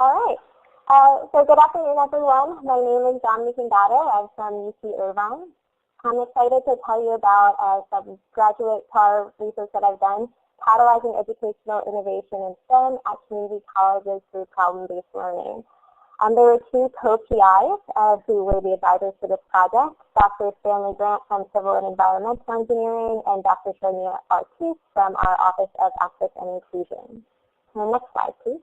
All right. So good afternoon, everyone. My name is Dominique Ingato. I'm from UC Irvine. I'm excited to tell you about some graduate PAR research that I've done, catalyzing educational innovation in STEM at community colleges through problem-based learning. There were two co-PIs who were the advisors for this project, Dr. Stanley Grant from Civil and Environmental Engineering and Dr. Sonia Artis from our Office of Access and Inclusion. Next slide, please.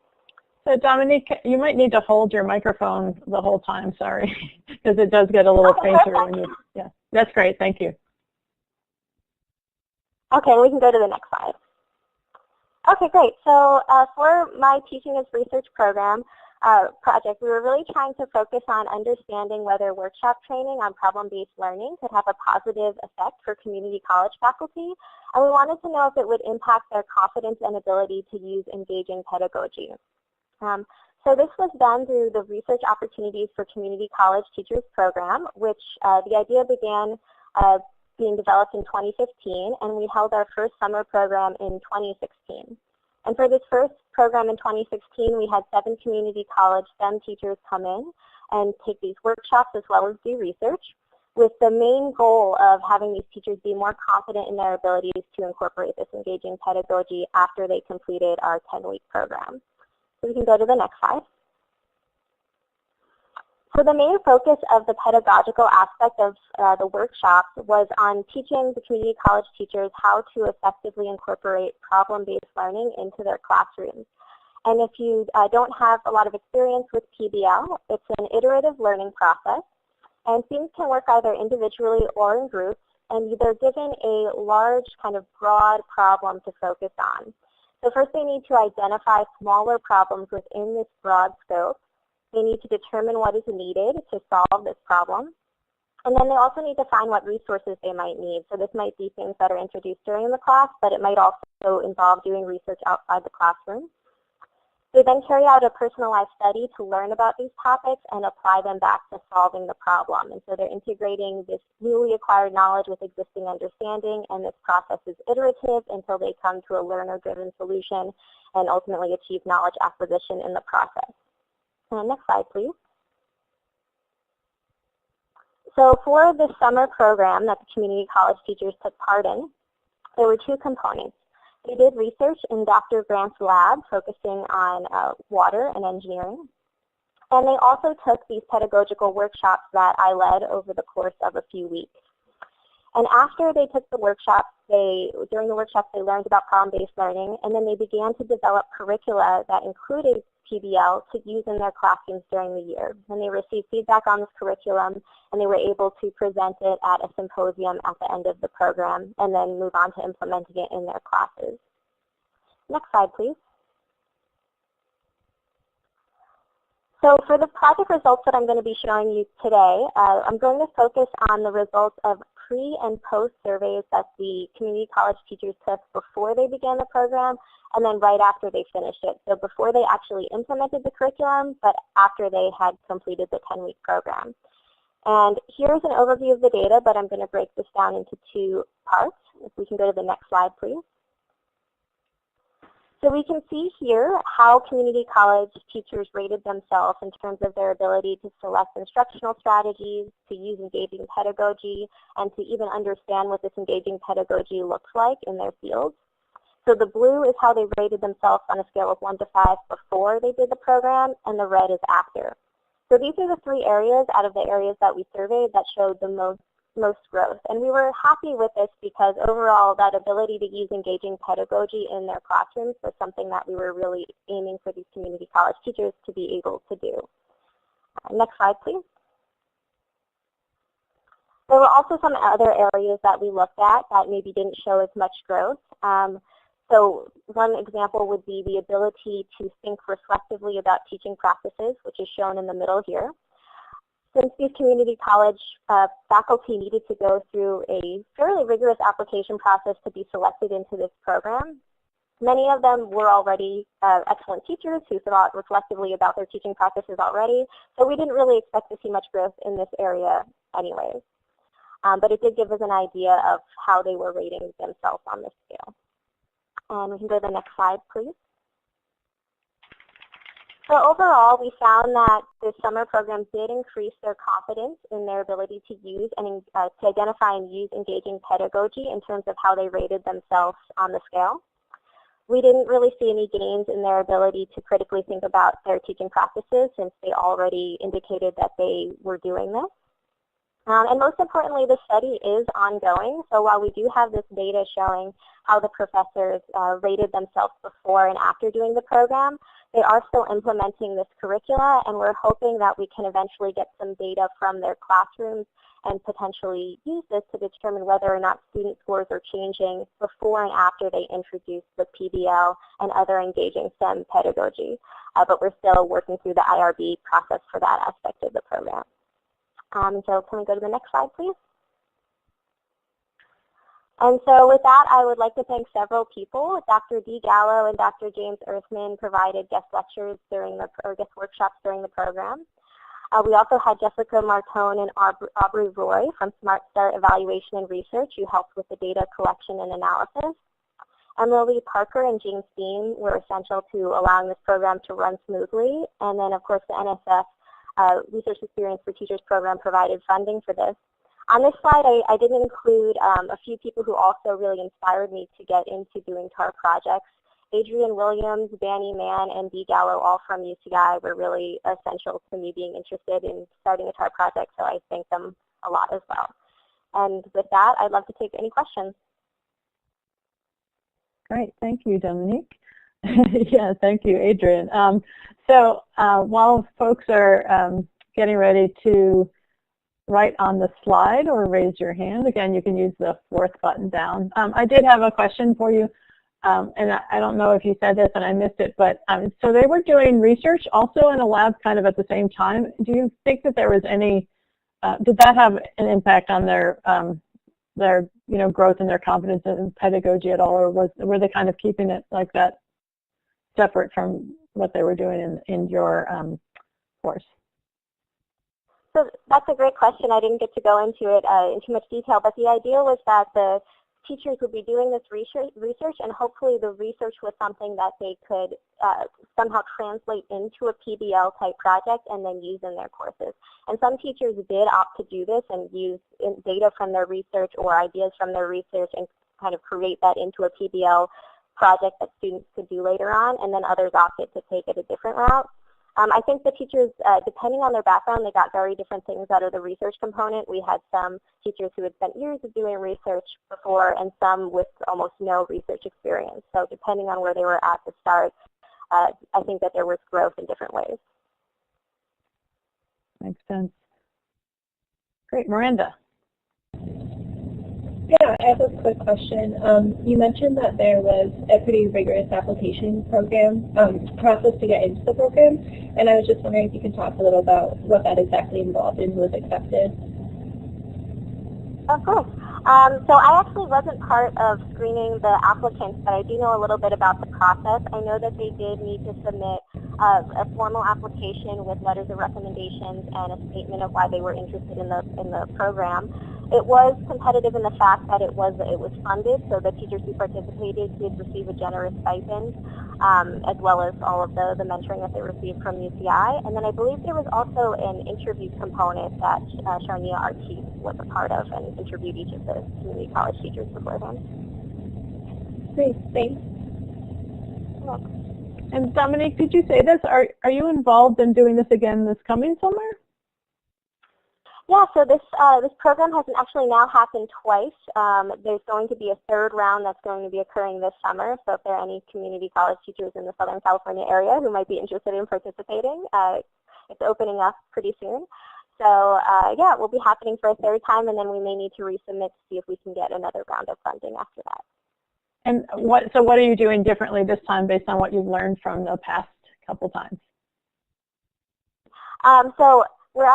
So Dominique, you might need to hold your microphone the whole time, sorry, because it does get a little fainter when you, yeah, that's great, thank you. Okay, we can go to the next slide. Okay, great. So for my Teaching as Research program project, we were really trying to focus on understanding whether workshop training on problem-based learning could have a positive effect for community college faculty, and we wanted to know if it would impact their confidence and ability to use engaging pedagogy. So this was done through the Research Opportunities for Community College Teachers program, which the idea began being developed in 2015, and we held our first summer program in 2016. And for this first program in 2016, we had 7 community college STEM teachers come in and take these workshops as well as do research, with the main goal of having these teachers be more confident in their abilities to incorporate this engaging pedagogy after they completed our 10-week program. So we can go to the next slide. So the main focus of the pedagogical aspect of the workshops was on teaching the community college teachers how to effectively incorporate problem-based learning into their classrooms. And if you don't have a lot of experience with PBL, it's an iterative learning process, and students can work either individually or in groups, and they're given a large kind of broad problem to focus on. So first they need to identify smaller problems within this broad scope. They need to determine what is needed to solve this problem. And then they also need to find what resources they might need. So this might be things that are introduced during the class, but it might also involve doing research outside the classroom. They then carry out a personalized study to learn about these topics and apply them back to solving the problem. And so they're integrating this newly acquired knowledge with existing understanding, and this process is iterative until they come to a learner-driven solution and ultimately achieve knowledge acquisition in the process. Next slide, please. So for the summer program that the community college teachers took part in, there were 2 components. They did research in Dr. Grant's lab focusing on water and engineering. And they also took these pedagogical workshops that I led over the course of a few weeks. And after they took the workshops, during the workshops they learned about problem-based learning, and then they began to develop curricula that included PBL to use in their classrooms during the year. And they received feedback on this curriculum, and they were able to present it at a symposium at the end of the program and then move on to implementing it in their classes. Next slide, please. So for the project results that I'm going to be showing you today, I'm going to focus on the results of pre- and post-surveys that the community college teachers took before they began the program and then right after they finished it. So before they actually implemented the curriculum, but after they had completed the 10-week program. And here's an overview of the data, but I'm going to break this down into 2 parts. If we can go to the next slide, please. So we can see here how community college teachers rated themselves in terms of their ability to select instructional strategies, to use engaging pedagogy, and to even understand what this engaging pedagogy looks like in their fields. So the blue is how they rated themselves on a scale of 1 to 5 before they did the program, and the red is after. So these are the 3 areas out of the areas that we surveyed that showed the most growth. And we were happy with this because overall that ability to use engaging pedagogy in their classrooms was something that we were really aiming for these community college teachers to be able to do. Next slide, please. There were also some other areas that we looked at that maybe didn't show as much growth. So one example would be the ability to think reflectively about teaching practices, which is shown in the middle here. Since these community college faculty needed to go through a fairly rigorous application process to be selected into this program, many of them were already excellent teachers who thought reflectively about their teaching practices already, so we didn't really expect to see much growth in this area anyways. But it did give us an idea of how they were rating themselves on this scale. And we can go to the next slide, please. So overall, we found that the summer program did increase their confidence in their ability to use and to identify and use engaging pedagogy in terms of how they rated themselves on the scale. We didn't really see any gains in their ability to critically think about their teaching practices since they already indicated that they were doing this. And most importantly, the study is ongoing. So while we do have this data showing how the professors rated themselves before and after doing the program, they are still implementing this curricula, and we're hoping that we can eventually get some data from their classrooms and potentially use this to determine whether or not student scores are changing before and after they introduce the PBL and other engaging STEM pedagogy. But we're still working through the IRB process for that aspect of the program. So can we go to the next slide, please? And so with that, I would like to thank several people. Dr. Dee Gallo and Dr. James Earthman provided guest lectures during the, or guest workshops during the program. We also had Jessica Martone and Aubrey Roy from Smart Start Evaluation and Research, who helped with the data collection and analysis. And Lily Parker and James Dean were essential to allowing this program to run smoothly. And then, of course, the NSF Research Experience for Teachers program provided funding for this. On this slide, I didn't include a few people who also really inspired me to get into doing TAR projects. Adrian Williams, Banny Mann, and Dee Gallo, all from UCI, were really essential to me being interested in starting a TAR project, so I thank them a lot as well. And with that, I'd love to take any questions. Great, thank you, Dominique. Yeah, thank you, Adrian. So while folks are getting ready to write on the slide or raise your hand, again, you can use the fourth button down. I did have a question for you, and I don't know if you said this and I missed it, but so they were doing research also in a lab kind of at the same time. Do you think that there was any, did that have an impact on their growth and their confidence in pedagogy at all, or were they kind of keeping it like that separate from what they were doing in your course? So that's a great question. I didn't get to go into it in too much detail, but the idea was that the teachers would be doing this research, and hopefully the research was something that they could somehow translate into a PBL type project and then use in their courses. And some teachers did opt to do this and use data from their research or ideas from their research and kind of create that into a PBL project that students could do later on, and then others opted to take it a different route. I think the teachers, depending on their background, they got very different things out of the research component. We had some teachers who had spent years of doing research before and some with almost no research experience. So depending on where they were at the start, I think that there was growth in different ways. Makes sense. Great. Miranda. Yeah, I have a quick question. You mentioned that there was a pretty rigorous application program process to get into the program, and I was just wondering if you could talk a little about what that exactly involved and who was accepted. Of course. So I actually wasn't part of screening the applicants, but I do know a little bit about the process. I know that they did need to submit a formal application with letters of recommendations and a statement of why they were interested in the program. It was competitive in the fact that it was funded, so the teachers who participated did receive a generous stipend, as well as all of the mentoring that they received from UCI. And then I believe there was also an interview component that Sharnia, our chief, was a part of and interviewed each of the community college teachers beforehand. Great, thanks. You're welcome. And Dominique, did you say this? Are you involved in doing this again this coming summer? Yeah, so this program has actually now happened twice. There's going to be a third round that's going to be occurring this summer. So if there are any community college teachers in the Southern California area who might be interested in participating, it's opening up pretty soon. So yeah, it will be happening for a third time, and then we may need to resubmit to see if we can get another round of funding after that. And what are you doing differently this time based on what you've learned from the past couple times? So we're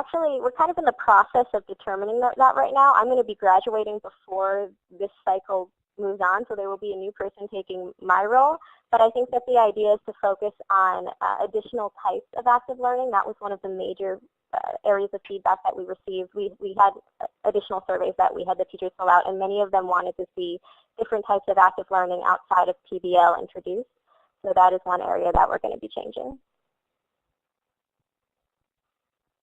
kind of in the process of determining that right now. I'm going to be graduating before this cycle moves on, so there will be a new person taking my role. But I think that the idea is to focus on additional types of active learning. That was one of the major areas of feedback that we received. We had additional surveys that we had the teachers fill out, and many of them wanted to see different types of active learning outside of PBL introduced. So that is one area that we're going to be changing.